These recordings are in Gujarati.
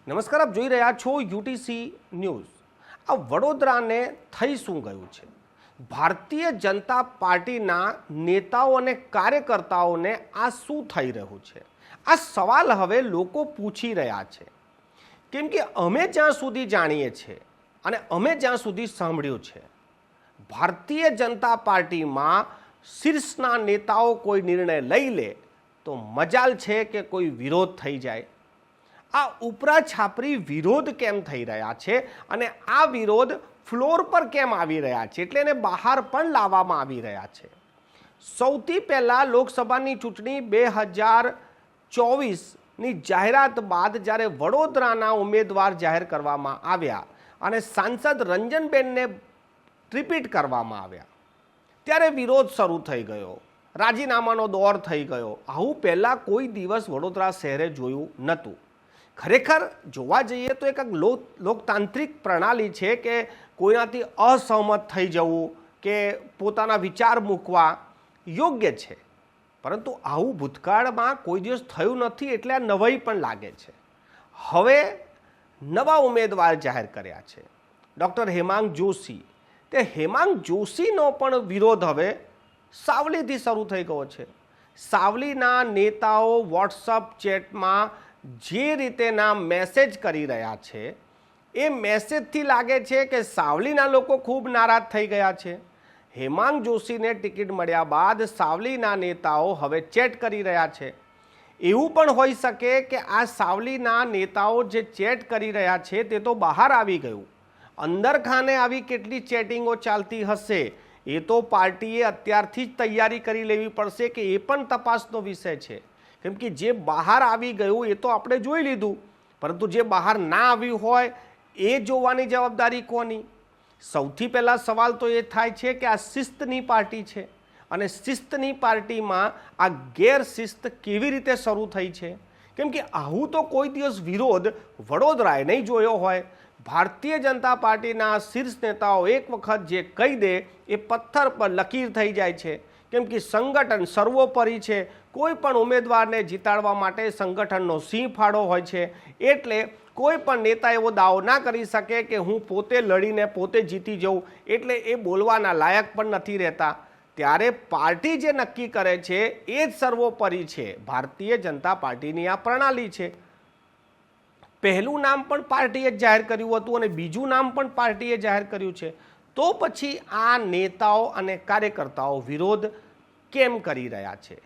નમસ્કાર, આપ જોઈ રહ્યા છો યુટીસી ન્યૂઝ। આ વડોદરાને થઈ શું ગયું છે? ભારતીય જનતા પાર્ટીના નેતાઓ અને કાર્યકર્તાઓને આ શું થઈ રહ્યું છે? આ સવાલ હવે લોકો પૂછી રહ્યા છે, કેમ કે અમે જ્યાં સુધી જાણીએ છીએ અને અમે જ્યાં સુધી સાંભળ્યું છે, ભારતીય જનતા પાર્ટીમાં શીર્ષના નેતાઓ કોઈ નિર્ણય લઈ લે તો મજાલ છે કે કોઈ વિરોધ થઈ જાય। આ ઉપરા છાપરી વિરોધ કેમ થઈ રહ્યા છે અને આ વિરોધ ફ્લોર પર કેમ આવી રહ્યા છે, એટલે એને બહાર પણ લાવવામાં આવી રહ્યા છે। સૌથી પહેલાં લોકસભાની ચૂંટણી 2024ની જાહેરાત બાદ જ્યારે વડોદરાના ઉમેદવાર જાહેર કરવામાં આવ્યા અને સાંસદ રંજનબેનને રિપીટ કરવામાં આવ્યા ત્યારે વિરોધ શરૂ થઈ ગયો, રાજીનામાનો દોર થઈ ગયો। આવું પહેલાં કોઈ દિવસ વડોદરા શહેરે જોયું નહોતું। ખરેખર જોવા જઈએ તો એક લોકતાંત્રિક પ્રણાલી છે કે કોઈનાથી અસહમત થઈ જવું કે પોતાના વિચાર મૂકવા યોગ્ય છે, પરંતુ આવું ભૂતકાળમાં કોઈ દિવસ થયું નથી, એટલે આ નવાઈ પણ લાગે છે। હવે નવા ઉમેદવાર જાહેર કર્યા છે, ડૉક્ટર હેમાંગ જોશી। તે હેમાંગ જોશીનો પણ વિરોધ હવે સાવલીથી શરૂ થઈ ગયો છે। સાવલીના નેતાઓ વોટ્સઅપ ચેટમાં જે રીતેના મેસેજ કરી રહ્યા છે એ મેસેજથી લાગે છે કે સાવલીના લોકો ખૂબ નારાજ થઈ ગયા છે। હેમાંગ જોશીને ટિકિટ મળ્યા બાદ સાવલીના નેતાઓ હવે ચેટ કરી રહ્યા છે। એવું પણ હોઈ શકે કે આ સાવલીના નેતાઓ જે ચેટ કરી રહ્યા છે તે તો બહાર આવી ગયું, અંદર ખાને આવી કેટલી ચેટિંગો ચાલતી હશે એ તો પાર્ટીએ અત્યારથી જ તૈયારી કરી લેવી પડશે કે એ પણ તપાસનો વિષય છે। કેમ કે જે બહાર આવી ગયું એ તો આપણે જોઈ લીધું, પરંતુ જે બહાર ના આવ્યું હોય એ જોવાની જવાબદારી કોની? સૌથી પહેલાં સવાલ તો એ થાય છે કે આ શિસ્તની પાર્ટી છે અને શિસ્તની પાર્ટીમાં આ ગેરશિસ્ત કેવી રીતે શરૂ થઈ છે? કેમ કે આવું તો કોઈ દિવસ વિરોધ વડોદરાએ નહીં જોયો હોય। ભારતીય જનતા પાર્ટીના શીર્ષ નેતાઓ એક વખત જે કહી દે એ પથ્થર પર લકીર થઈ જાય છે, કેમ કે સંગઠન સર્વોપરી છે। કોઈ પણ ઉમેદવારને જીતાડવા માટે સંગઠનનો સિંહ ફાળો હોય છે, એટલે કોઈ પણ નેતા એવો દાવો ના કરી શકે કે હું પોતે લડીને પોતે જીતી જાઉં, એટલે એ બોલવાના લાયક પણ નથી રહેતા। ત્યારે પાર્ટી જે નક્કી કરે છે એ જ સર્વોપરી છે। ભારતીય જનતા પાર્ટીની આ પ્રણાલી છે। પહેલું નામ પણ પાર્ટીએ જ જાહેર કર્યું હતું અને બીજું નામ પણ પાર્ટીએ જાહેર કર્યું છે, તો પછી આ નેતાઓ અને કાર્યકર્તાઓ વિરોધ કેમ કરી રહ્યા છે?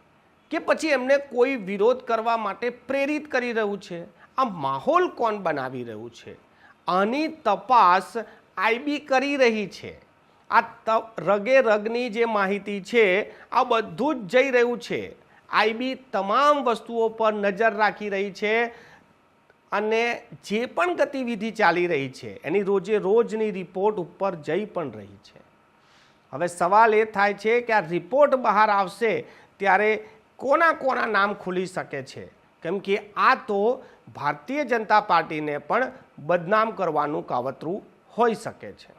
કે પછી એમને કોઈ વિરોધ કરવા માટે પ્રેરિત કરી રહ્યું છે? આ માહોલ કોણ બનાવી રહ્યું છે? આની તપાસ આઈબી કરી રહી છે। આ રગે રગની જે માહિતી છે આ બધું જ જઈ રહ્યું છે। આઈબી તમામ વસ્તુઓ પર નજર રાખી રહી છે અને જે પણ ગતિવિધિ ચાલી રહી છે એની રોજે રોજની રિપોર્ટ ઉપર જઈ પણ રહી છે। હવે સવાલ એ થાય છે કે આ રિપોર્ટ બહાર આવશે ત્યારે કોના કોના નામ ખુલી શકે છે? કેમ કે આ તો ભારતીય જનતા પાર્ટીને પણ બદનામ કરવાનું કાવતરું હોઈ શકે છે।